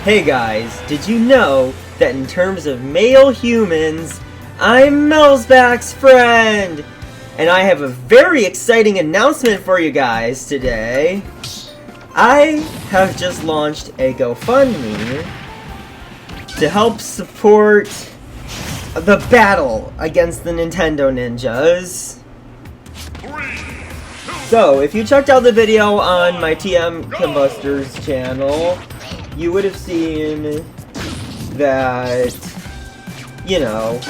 Hey guys, did you know that in terms of male humans, I'm Melzback's friend? And I have a very exciting announcement for you guys today. I have just launched a GoFundMe to help support the battle against the Nintendo Ninjas. So, if you checked out the video on my TM Combustors channel, you would have seen that, you know,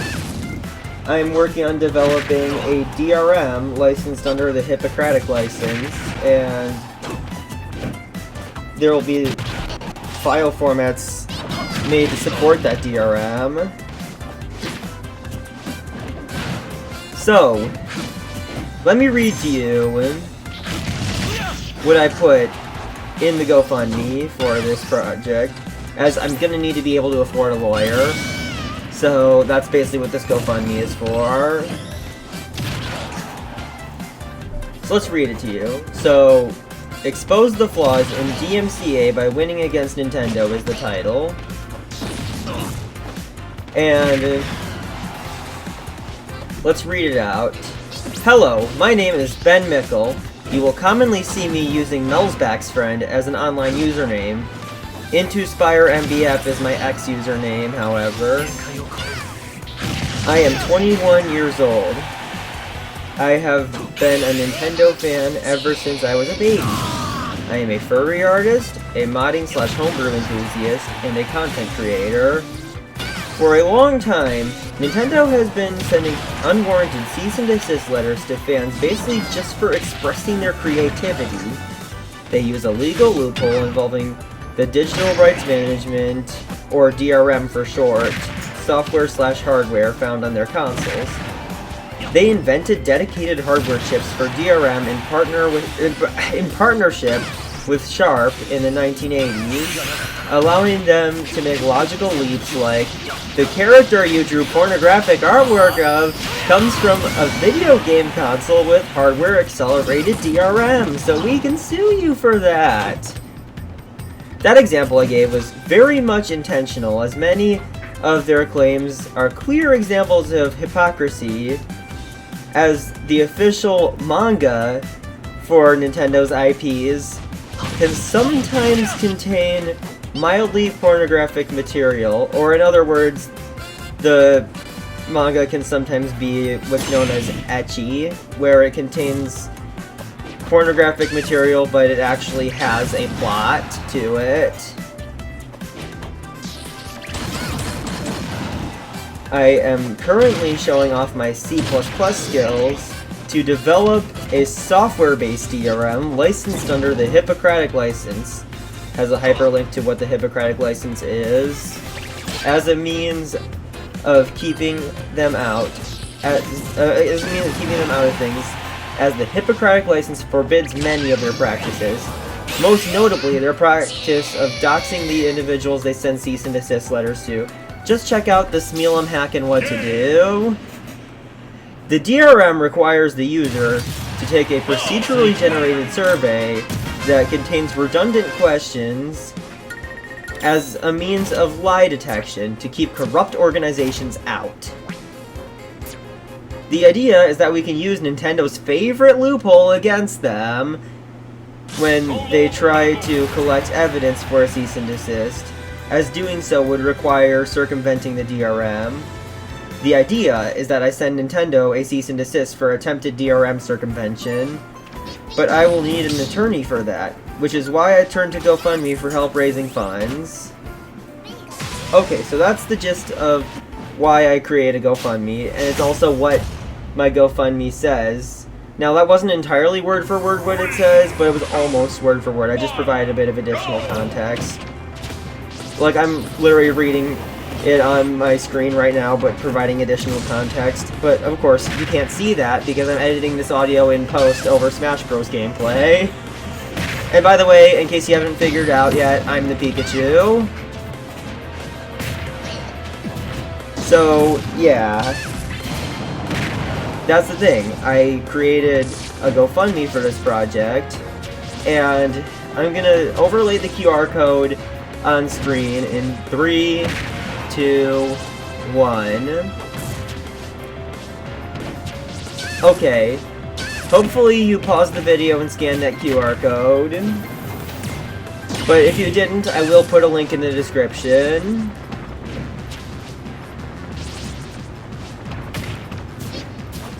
I'm working on developing a DRM licensed under the Hippocratic license, and there will be file formats made to support that DRM. So, let me read to you what I put in the GoFundMe for this project, as I'm gonna need to be able to afford a lawyer. So that's basically what this GoFundMe is for. So let's read it to you. So, expose the flaws in DMCA by winning against Nintendo is the title. And let's read it out. Hello, my name is Ben Mickle. You will commonly see me using Melzback's friend as an online username. IntoSpireMBF is my X username, however. I am 21 years old. I have been a Nintendo fan ever since I was a baby. I am a furry artist, a modding / homebrew enthusiast, and a content creator. For a long time, Nintendo has been sending unwarranted cease and desist letters to fans basically just for expressing their creativity. They use a legal loophole involving the Digital Rights Management, or DRM for short, software / hardware found on their consoles. They invented dedicated hardware chips for DRM in partnership with Sharp in the 1980s, allowing them to make logical leaps like, the character you drew pornographic artwork of comes from a video game console with hardware accelerated DRM, so we can sue you for that. That example I gave was very much intentional, as many of their claims are clear examples of hypocrisy, as the official manga for Nintendo's IPs can sometimes contain mildly pornographic material, or in other words, the manga can sometimes be what's known as ecchi, where it contains pornographic material but it actually has a plot to it. I am currently showing off my C++ skills to develop a software-based DRM licensed under the Hippocratic license. Has a hyperlink to what the Hippocratic license is, as a means of keeping them out, of things, as the Hippocratic license forbids many of their practices, most notably their practice of doxing the individuals they send cease and desist letters to. Just check out the Smealum hack and what to do. The DRM requires the user to take a procedurally generated survey that contains redundant questions as a means of lie detection to keep corrupt organizations out. The idea is that we can use Nintendo's favorite loophole against them when they try to collect evidence for a cease and desist, as doing so would require circumventing the DRM. The idea is that I send Nintendo a cease and desist for attempted DRM circumvention, but I will need an attorney for that, which is why I turned to GoFundMe for help raising funds. Okay, so that's the gist of why I create a GoFundMe, and it's also what my GoFundMe says. Now, that wasn't entirely word for word what it says, but it was almost word for word. I just provided a bit of additional context. Like, I'm literally reading it on my screen right now, but providing additional context. But, of course, you can't see that because I'm editing this audio in post over Smash Bros. Gameplay. And by the way, in case you haven't figured out yet, I'm the Pikachu. So, yeah. That's the thing. I created a GoFundMe for this project, and I'm gonna overlay the QR code on screen in 3, 2, 1. Okay. Hopefully you paused the video and scanned that QR code. But if you didn't, I will put a link in the description.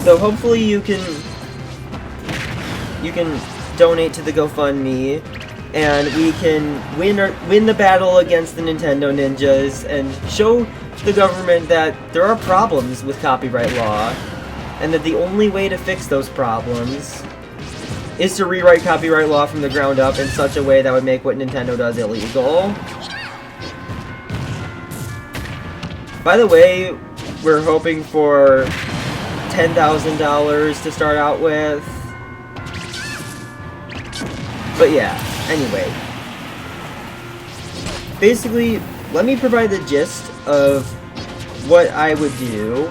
So hopefully you can donate to the GoFundMe, and we can win the battle against the Nintendo Ninjas and show the government that there are problems with copyright law, and that the only way to fix those problems is to rewrite copyright law from the ground up in such a way that would make what Nintendo does illegal. By the way, we're hoping for $10,000 to start out with. But yeah, anyway. Basically, let me provide the gist of what I would do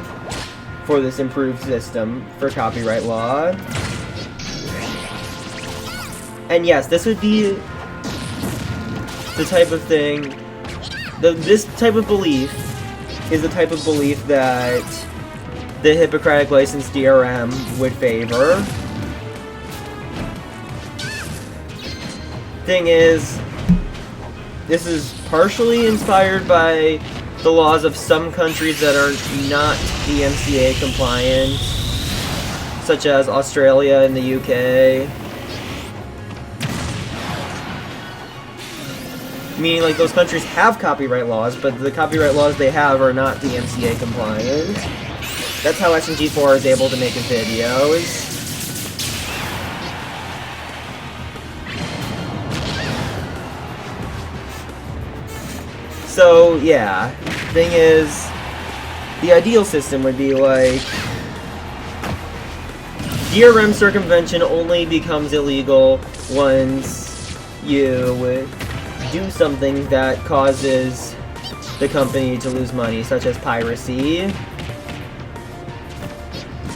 for this improved system for copyright law. And yes, this would be the type of thing, this type of belief is the type of belief that the Hippocratic License DRM would favor. Thing is, this is partially inspired by the laws of some countries that are not DMCA compliant, such as Australia and the UK. Meaning, like, those countries have copyright laws, but the copyright laws they have are not DMCA compliant. That's how SMG4 is able to make videos. So, yeah. Thing is, the ideal system would be like, DRM circumvention only becomes illegal once you do something that causes the company to lose money, such as piracy.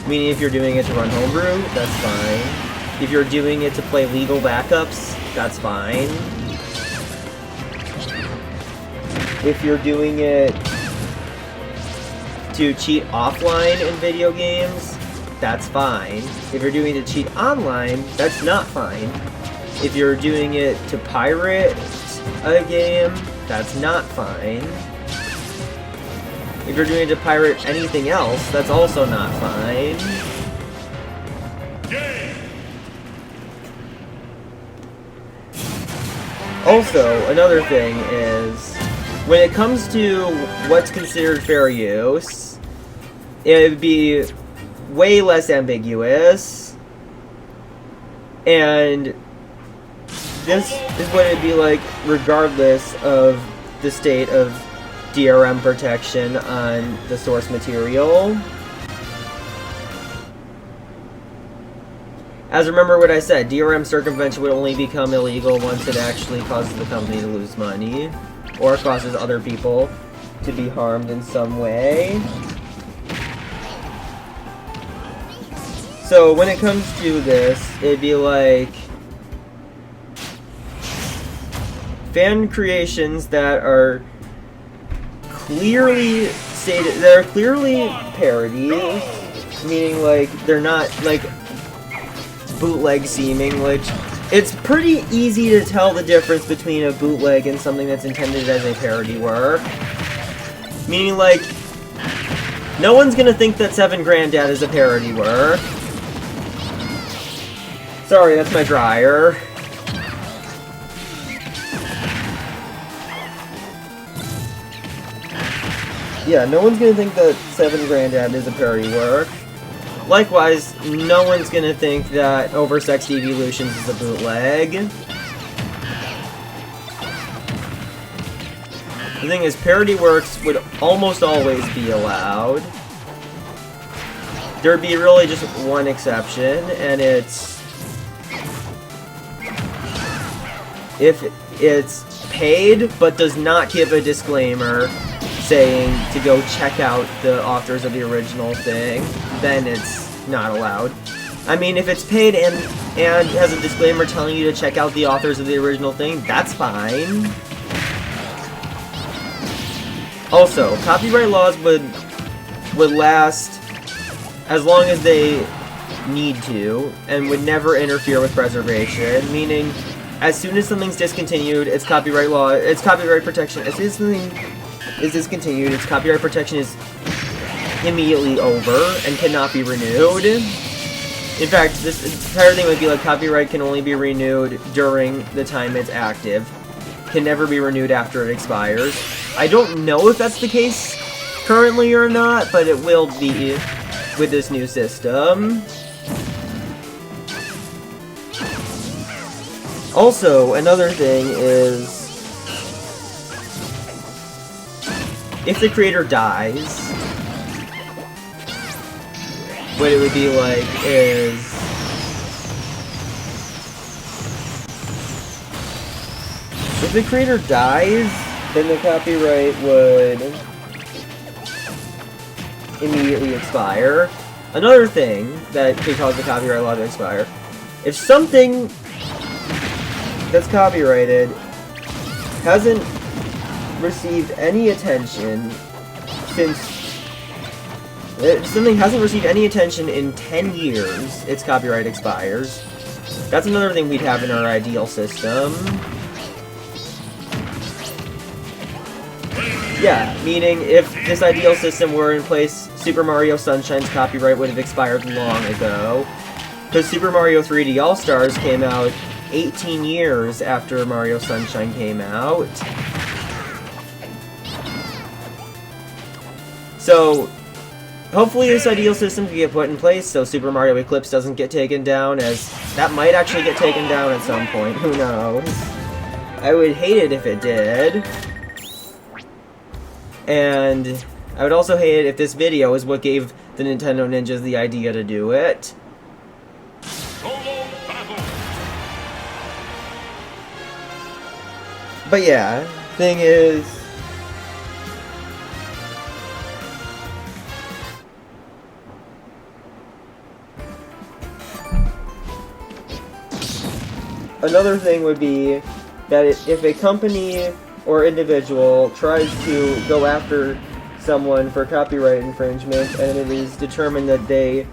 Meaning if you're doing it to run homebrew, that's fine. If you're doing it to play legal backups, that's fine. If you're doing it to cheat offline in video games, that's fine. If you're doing it to cheat online, that's not fine. If you're doing it to pirate a game, that's not fine. If you're doing it to pirate anything else, that's also not fine. Also, another thing is, when it comes to what's considered fair use, it would be way less ambiguous, and this is what it'd be like regardless of the state of DRM protection on the source material. As remember what I said, DRM circumvention would only become illegal once it actually causes the company to lose money, or causes other people to be harmed in some way. So when it comes to this, it'd be like fan creations that are clearly stated, that are clearly parodies, meaning like they're not like bootleg seeming, which it's pretty easy to tell the difference between a bootleg and something that's intended as a parody work. Meaning like, no one's gonna think that 7 Granddad is a parody work. Sorry, that's my dryer. Yeah, no one's gonna think that 7 Granddad is a parody work. Likewise, no one's gonna think that Oversexed Evolutions is a bootleg. The thing is, parody works would almost always be allowed. There'd be really just one exception, and it's if it's paid but does not give a disclaimer saying to go check out the authors of the original thing, then it's not allowed. I mean, if it's paid and has a disclaimer telling you to check out the authors of the original thing, that's fine. Also, copyright laws would last as long as they need to, and would never interfere with preservation, meaning as soon as something's discontinued, its copyright protection, as soon as something is discontinued, its copyright protection is immediately over and cannot be renewed. In fact, this entire thing would be like copyright can only be renewed during the time it's active, can never be renewed after it expires. I don't know if that's the case currently or not, but it will be with this new system. Also, another thing is, if the creator dies, what it would be like is, if the creator dies, then the copyright would immediately expire. Another thing that could cause the copyright law to expire, if something that's copyrighted hasn't received any attention if something hasn't received any attention in 10 years, its copyright expires. That's another thing we'd have in our ideal system. Yeah, meaning if this ideal system were in place, Super Mario Sunshine's copyright would have expired long ago. Because Super Mario 3D All-Stars came out 18 years after Mario Sunshine came out. So, hopefully this ideal system can get put in place so Super Mario Eclipse doesn't get taken down, as that might actually get taken down at some point, who knows. I would hate it if it did. And I would also hate it if this video is what gave the Nintendo Ninjas the idea to do it. But yeah, thing is, another thing would be that if a company or individual tries to go after someone for copyright infringement and it is determined that they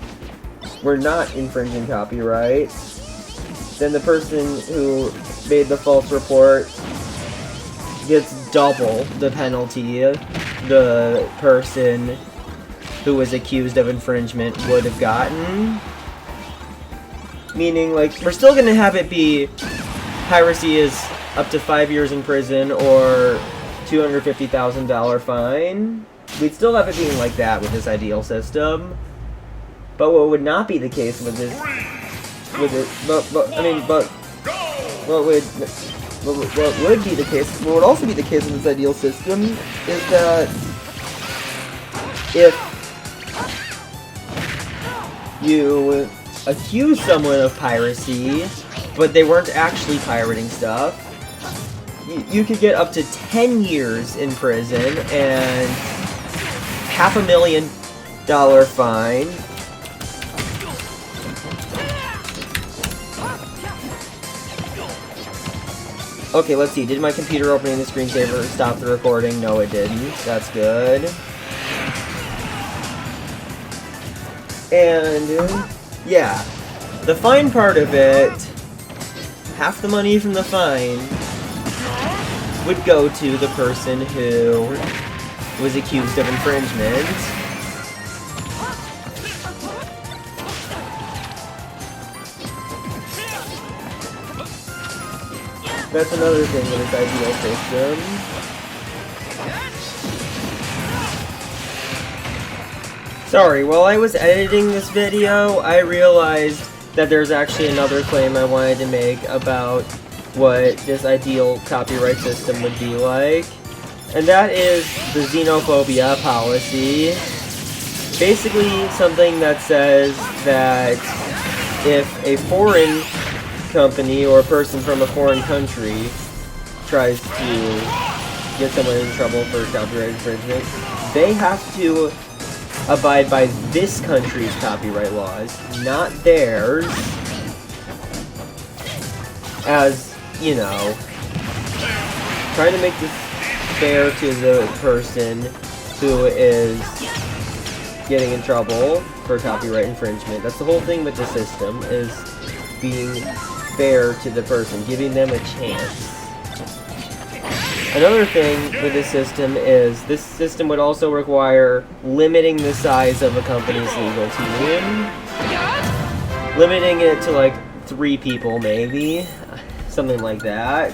were not infringing copyright, then the person who made the false report gets double the penalty the person who was accused of infringement would have gotten. Meaning, like, we're still gonna have it be piracy is up to 5 years in prison or $250,000 fine. We'd still have it being like that with this ideal system. But what would not be the case with this, what would be the case, what would also be the case with this ideal system is that if you accuse someone of piracy, but they weren't actually pirating stuff, you could get up to 10 years in prison and $500,000 fine. Okay, let's see. Did my computer opening the screensaver stop the recording? No, it didn't. That's good. And yeah, the fine part of it, half the money from the fine would go to the person who was accused of infringement. That's another thing with this ideal system. Sorry, while I was editing this video, I realized that there's actually another claim I wanted to make about what this ideal copyright system would be like. And that is the xenophobia policy. Basically something that says that if a foreign company or a person from a foreign country tries to get someone in trouble for copyright infringement, they have to abide by this country's copyright laws, not theirs. As, you know, trying to make this fair to the person who is getting in trouble for copyright infringement. That's the whole thing with the system, is being fair to the person, giving them a chance. Another thing with this system is, this system would also require limiting the size of a company's legal team. Limiting it to like 3 people maybe, something like that.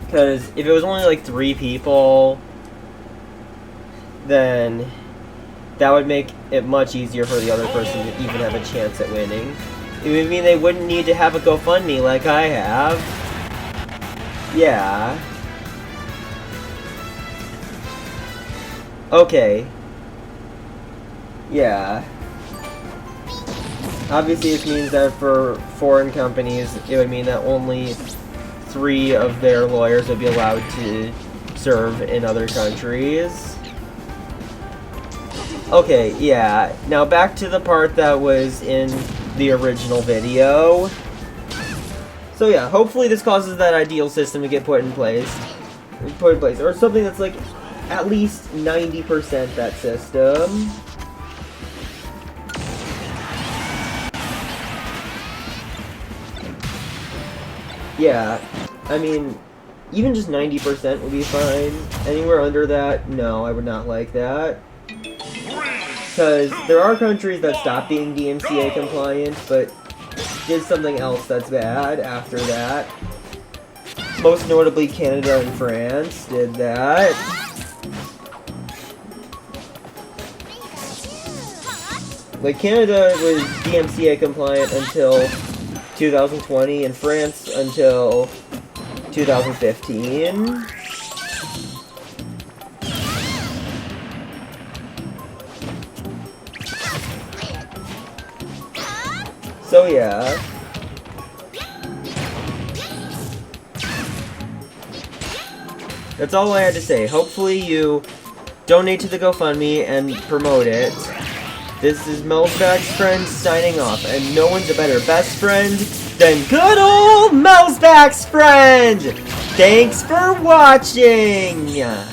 Because if it was only like 3 people, then that would make it much easier for the other person to even have a chance at winning. It would mean they wouldn't need to have a GoFundMe like I have. Yeah. Okay. Yeah. Obviously this means that for foreign companies, it would mean that only 3 of their lawyers would be allowed to serve in other countries. Okay, yeah. Now back to the part that was in the original video. So yeah, hopefully this causes that ideal system to get put in place. Or something that's like at least 90% that system. Yeah, I mean, even just 90% would be fine. Anywhere under that, no, I would not like that. Because there are countries that stopped being DMCA compliant, but did something else that's bad after that. Most notably, Canada and France did that. Like, Canada was DMCA compliant until 2020, and France until 2015. So yeah. That's all I had to say. Hopefully you donate to the GoFundMe and promote it. This is Melzback's friend signing off, and no one's a better best friend than good old Melzback's friend! Thanks for watching!